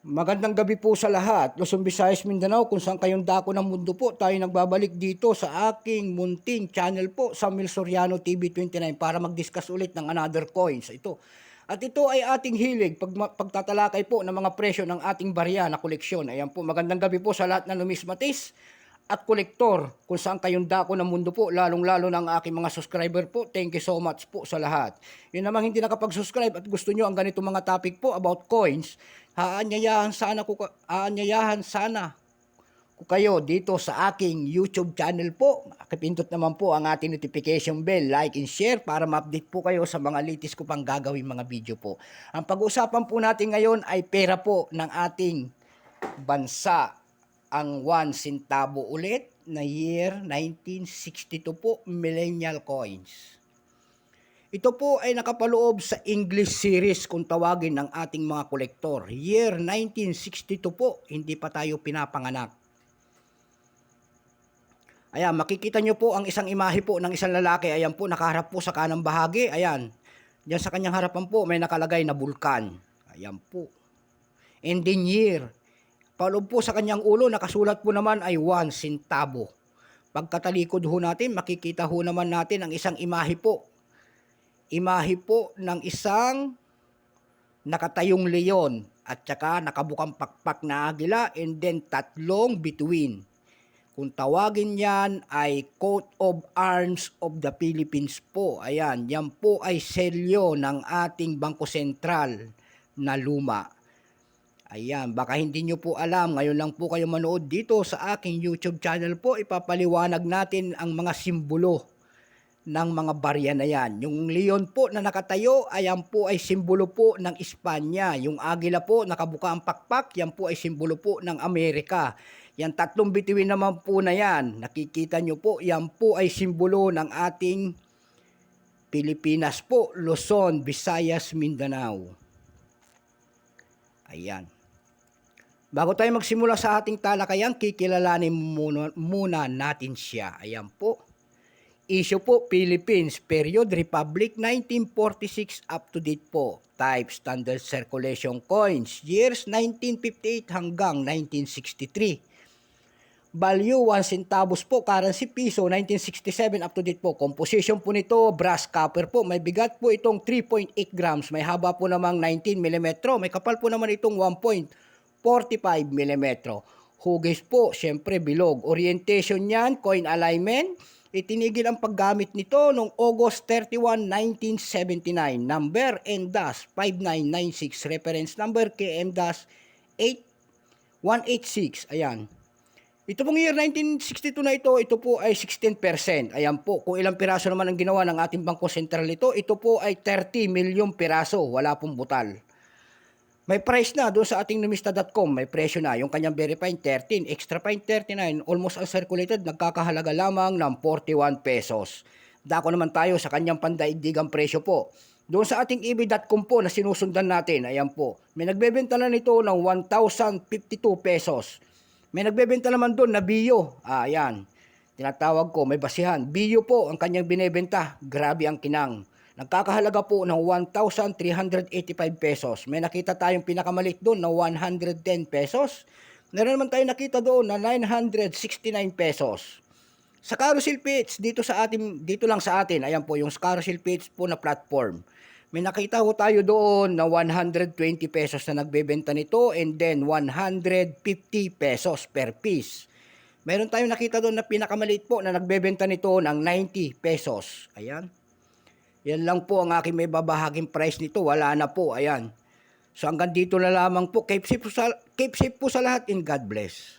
Magandang gabi po sa lahat. Luzon, Visayas, Mindanao, kung saan kayong dako ng mundo po, tayo nagbabalik dito sa aking munting channel po, Samuel Soriano TV29 para mag-discuss ulit ng another coins. Ito. At ito ay ating hilig, pagtatalakay po ng mga presyo ng ating barya na koleksyon. Ayan po, magandang gabi po sa lahat na numismatis at kolektor kung saan kayong dako ng mundo po, lalong-lalo ng aking mga subscriber po. Thank you so much po sa lahat. Yun namang hindi nakapag-subscribe at gusto nyo ang ganitong mga topic po about coins, aanyayahan sana ko kayo dito sa aking YouTube channel po. Pakipindot naman po ang ating notification bell, like and share para ma-update po kayo sa mga latest ko pang gagawin mga video po. Ang pag-uusapan po natin ngayon ay pera po ng ating bansa. Ang 1 centavo ulit na year 1962 po, millennial coins. Ito po ay nakapaloob sa English series kung tawagin ng ating mga kolektor. Year 1962 po, hindi pa tayo pinapanganak. Ayan, makikita nyo po ang isang imahe po ng isang lalaki. Ayan po, nakaharap po sa kanang bahagi. Ayan, diyan sa kanyang harapan po may nakalagay na bulkan. Ayan po. And then year. Paloob po sa kanyang ulo, nakasulat po naman ay 1 centavo. Pagkatalikod ho natin, makikita ho naman natin ang isang imahe po. Imahe po ng isang nakatayong leon at saka nakabukang pakpak na agila and then tatlong bituin. Kung tawagin yan ay coat of arms of the Philippines po. Ayan, yan po ay selyo ng ating Bangko Sentral na luma. Ayan, baka hindi nyo po alam, ngayon lang po kayo manood dito sa aking YouTube channel po, ipapaliwanag natin ang mga simbolo ng mga barya na yan. Yung leon po na nakatayo, ayan po ay simbolo po ng Espanya. Yung agila po, nakabuka ang pakpak, yan po ay simbolo po ng Amerika. Yan tatlong bituin naman po na yan, nakikita nyo po, yan po ay simbolo ng ating Pilipinas po, Luzon, Visayas, Mindanao. Ayan. Bago tayo magsimula sa ating talakayan, kikilalanin muna natin siya. Ayan po. Issue po, Philippines, period, Republic, 1946 up to date po. Type, standard circulation coins, years 1958 hanggang 1963. Value, 1 centavos po, currency piso, 1967 up to date po. Composition po nito, brass copper po. May bigat po itong 3.8 grams. May haba po namang 19 mm. May kapal po naman itong 1.45 mm. Hugis po, syempre bilog. Orientation niyan, coin alignment. Itinigil ang paggamit nito noong August 31, 1979. Number N-5996. Reference number KM-8186. Ayan. Ito pong year 1962 na ito po ay 16%. Ayan po, kung ilang piraso naman ang ginawa ng ating Bangko Sentral ito po ay 30 milyong piraso. Wala pong butal. May price na doon sa ating numista.com, may presyo na. Yung kanyang very fine 13, extra fine 39, almost uncirculated, nagkakahalaga lamang ng 41 pesos. Dako naman tayo sa kanyang pandaigdigang presyo po. Doon sa ating eb.com po na sinusundan natin, ayan po, may nagbebenta na nito ng 1,052 pesos. May nagbebenta naman doon na Bio. Ayan, tinatawag ko, may basihan. Bio po ang kanyang binebenta. Grabe ang kinang. Nagkakahalaga po ng 1,385 pesos. May nakita tayong pinakamalit doon na 110 pesos. Meron naman tayong nakita doon na 969 pesos. Sa carousel page, dito lang sa atin, ayan po yung carousel page po na platform. May nakita ho tayo doon na 120 pesos na nagbebenta nito and then 150 pesos per piece. Meron tayong nakita doon na pinakamaliit po na nagbebenta nito ng 90 pesos. Ayan. Yan lang po ang aking may babahaging price nito. Wala na po. Ayan. So hanggang dito na lamang po. Keep safe po sa lahat and God bless.